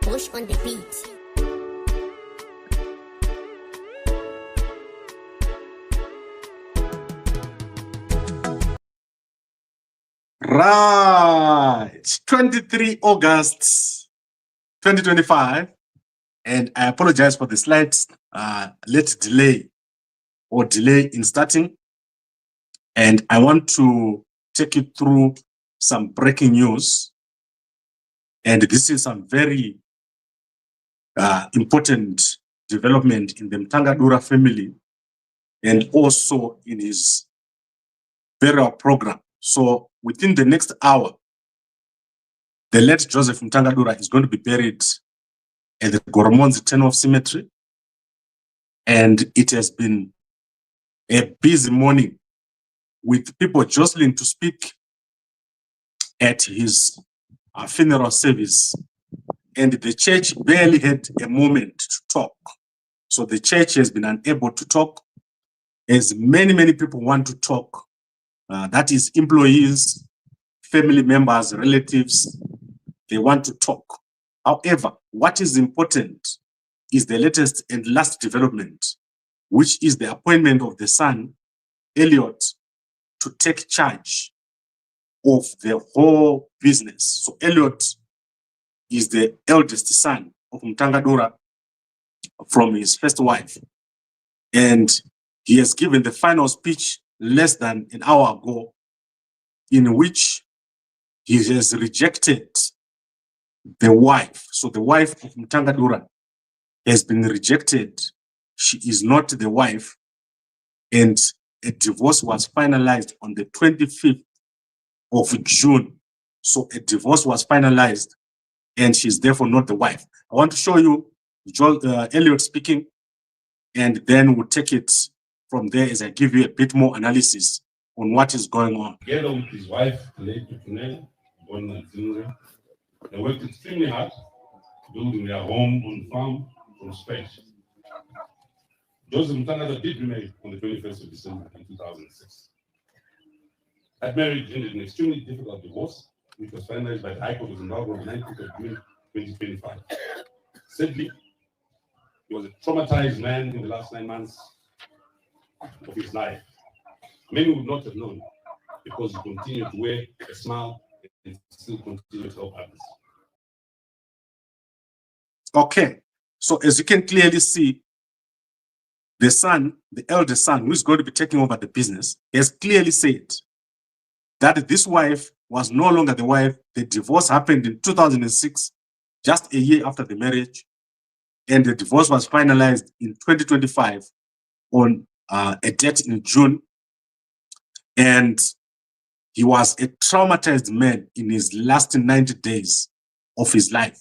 Bush on the beat. Right, 23 August 2025, and I apologize for the slight late delay in starting, and I want to take you through some breaking news, and this is some very important development in the Mutangadura family and also in his burial program. So within the next hour, the late Joseph Mutangadura is going to be buried at the Goromonzi Cemetery, and it has been a busy morning with people jostling to speak at his funeral service, and the church barely had a moment to talk. So the church has been unable to talk, as many people want to talk. That is employees, family members, relatives, they want to talk. However, what is important is the latest and last development, which is the appointment of the son, Elliott, to take charge of the whole business. So Elliott is the eldest son of Mutangadura from his first wife, and he has given the final speech less than an hour ago, in which he has rejected the wife. So the wife of Mutangadura has been rejected. She is not the wife, and a divorce was finalized on the 25th of June. So a divorce was finalized, and she's therefore not the wife. I want to show you Elliott speaking, and then we'll take it from there as I give you a bit more analysis on what is going on. Together with his wife, late Tupunela, born in Zimbabwe, they worked extremely hard, building their home on the farm from scratch. Joseph Mutangadura did remarry on the 21st of December in 2006. That marriage ended in an extremely difficult divorce, which was finalized by the High Court of Zimbabwe on the 19th of June 2025. Sadly, he was a traumatized man in the last 9 months of his life. Many would not have known, because he continued to wear a smile and still continued to help others. Okay, so as you can clearly see, the son, the eldest son, who is going to be taking over the business, has clearly said that this wife was no longer the wife. The divorce happened in 2006, just a year after the marriage, and the divorce was finalized in 2025 on a date in June. And he was a traumatized man in his last 90 days of his life.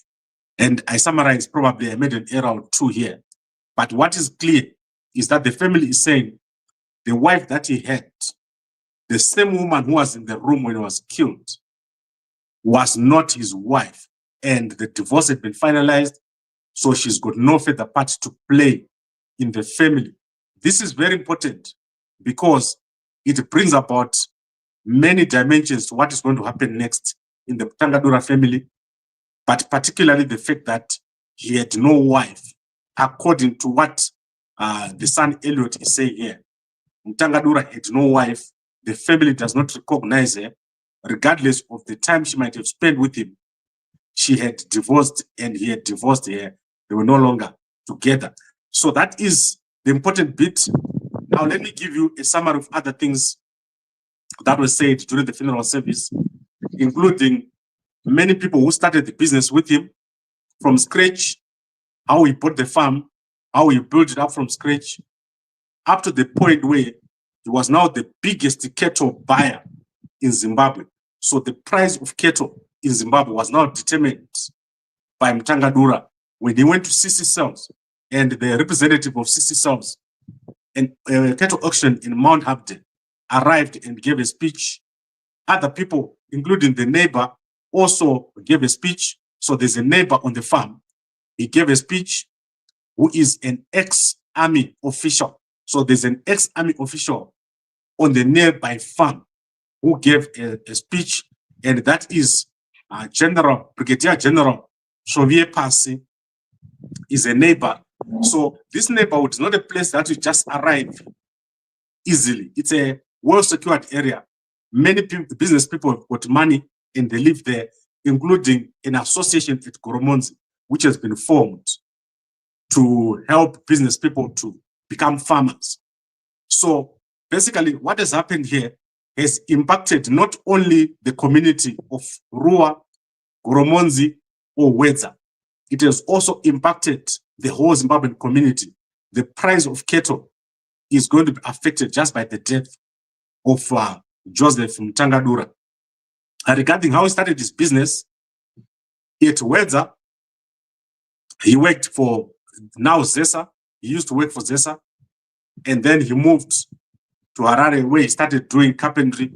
And I summarized, probably I made an error or two here. But what is clear is that the family is saying the wife that he had, the same woman who was in the room when he was killed, was not his wife. And the divorce had been finalized, so she's got no further part to play in the family. This is very important because it brings about many dimensions to what is going to happen next in the Mutangadura family, but particularly the fact that he had no wife, according to what the son Elliott is saying here. Mutangadura had no wife. The family does not recognize her, regardless of the time she might have spent with him. She had divorced and he had divorced her. They were no longer together. So that is the important bit. Now let me give you a summary of other things that were said during the funeral service, including many people who started the business with him from scratch, how he bought the farm, how he built it up from scratch, up to the point where he was now the biggest cattle buyer in Zimbabwe. So the price of cattle in Zimbabwe was now determined by Mutangadura when he went to CC Cells, and the representative of CC Cells and cattle auction in Mt Hampden arrived and gave a speech. Other people, including the neighbor, also gave a speech. So there's a neighbor on the farm. He gave a speech who is an ex-army official. So there's an ex-army official on the nearby farm who gave a speech, and that is Brigadier General Svoviyepasi is a neighbor. So this neighborhood is not a place that you just arrive easily. It's a well-secured area. Many people, business people have got money and they live there, including an association at Goromonzi, which has been formed to help business people to become farmers. So basically what has happened here has impacted not only the community of Rua, Goromonzi, or Wedza. It has also impacted the whole Zimbabwean community. The price of cattle is going to be affected just by the death of Joseph Mutangadura. Regarding how he started his business, at Wedza, he worked for now Zesa. He used to work for Zesa. And then he moved to Harare where he started doing carpentry.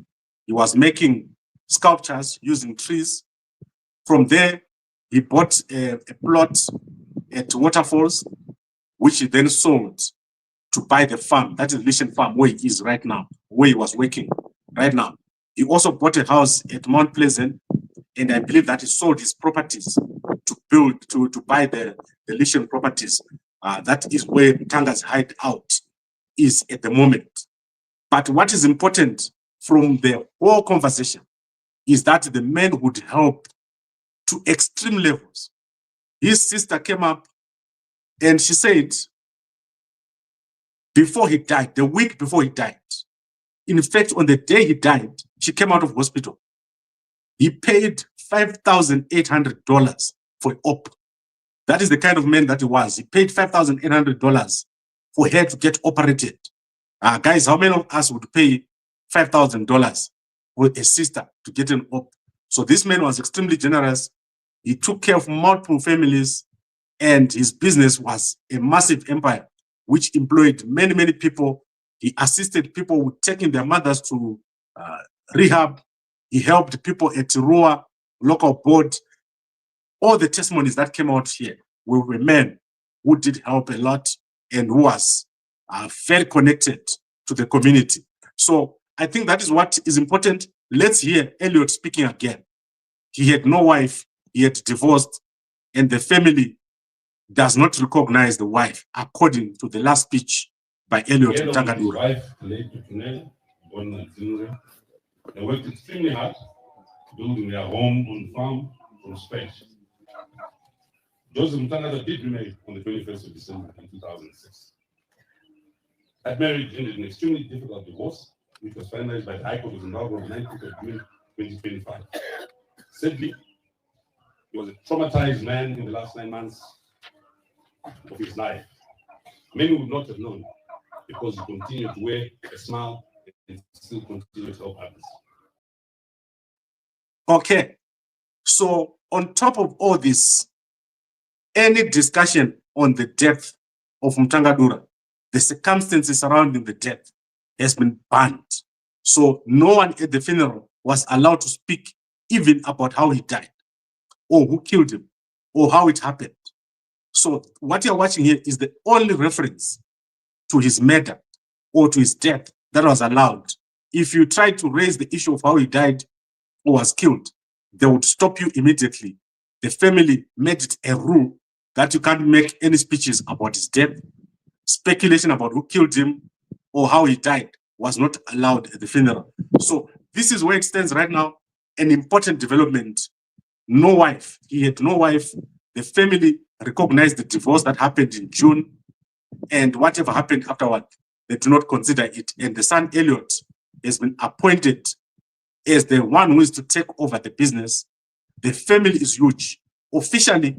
He was making sculptures using trees. From there, he bought a plot at Waterfalls, which he then sold to buy the farm. That is Lishan Farm, where he is right now, where he was working right now. He also bought a house at Mount Pleasant, and I believe that he sold his properties to build, to buy the Lishan properties. That is where Tanga's hideout is at the moment. But what is important from the whole conversation is that the man would help to extreme levels. His sister came up and she said, before he died, the week before he died, in fact, on the day he died, she came out of hospital. He paid $5,800 for op. That is the kind of man that he was. He paid $5,800 for her to get operated. Guys, how many of us would pay $5,000 for a sister to get an op? So this man was extremely generous. He took care of multiple families, and his business was a massive empire, which employed many, many people. He assisted people with taking their mothers to rehab. He helped people at Rua, local board. All the testimonies that came out here were men who did help a lot and who was very connected to the community. So I think that is what is important. Let's hear Elliott speaking again. He had no wife, he had divorced, and the family does not recognize the wife, according to the last speech by Elliott Mutangadura. Wife, they worked extremely hard, building their home on farm from scratch. Joseph Mutangadura did remarry on the 21st of December in 2006. That marriage ended in an extremely difficult divorce, which was finalized by the High Court of Zimbabwe on 19th of June 2025. Sadly, he was a traumatized man in the last 9 months of his life. Many would not have known because he continued to wear a smile and still continued to help others. Okay, so on top of all this, any discussion on the death of Mutangadura, the circumstances surrounding the death has been banned. So no one at the funeral was allowed to speak even about how he died, or who killed him, or how it happened. So what you're watching here is the only reference to his murder or to his death that was allowed. If you try to raise the issue of how he died or was killed, they would stop you immediately. The family made it a rule that you can't make any speeches about his death. Speculation about who killed him or how he died was not allowed at the funeral. So this is where it stands right now, an important development. No wife, he had no wife. The family recognized the divorce that happened in June, and whatever happened afterward, they do not consider it. And the son, Elliott, has been appointed as the one who is to take over the business. The family is huge. Officially,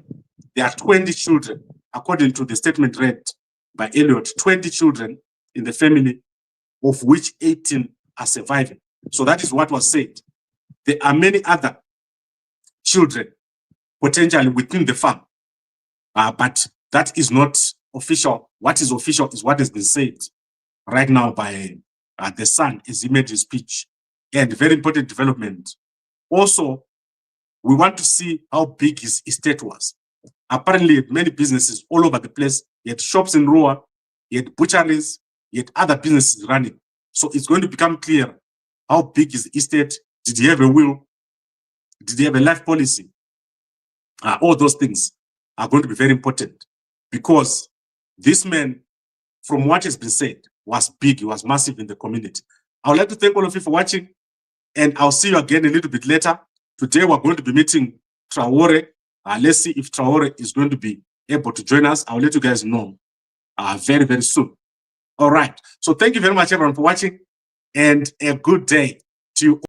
there are 20 children, according to the statement read by Elliott, 20 children in the family, of which 18 are surviving. So that is what was said. There are many other children potentially within the farm, but that is not official. What is official is what has been said right now by the son as he made his speech. And very important development. Also, we want to see how big his estate was. Apparently, many businesses all over the place. He had shops in Rua, he had butcheries, he had other businesses running. So it's going to become clear how big his estate. Did he have a will? Did he have a life policy? All those things are going to be very important, because this man, from what has been said, was big, he was massive in the community. I would like to thank all of you for watching, and I'll see you again a little bit later. Today, we're going to be meeting Traore. Let's see if Traore is going to be able to join us. I'll let you guys know very, very soon. All right. So thank you very much, everyone, for watching, and a good day to you.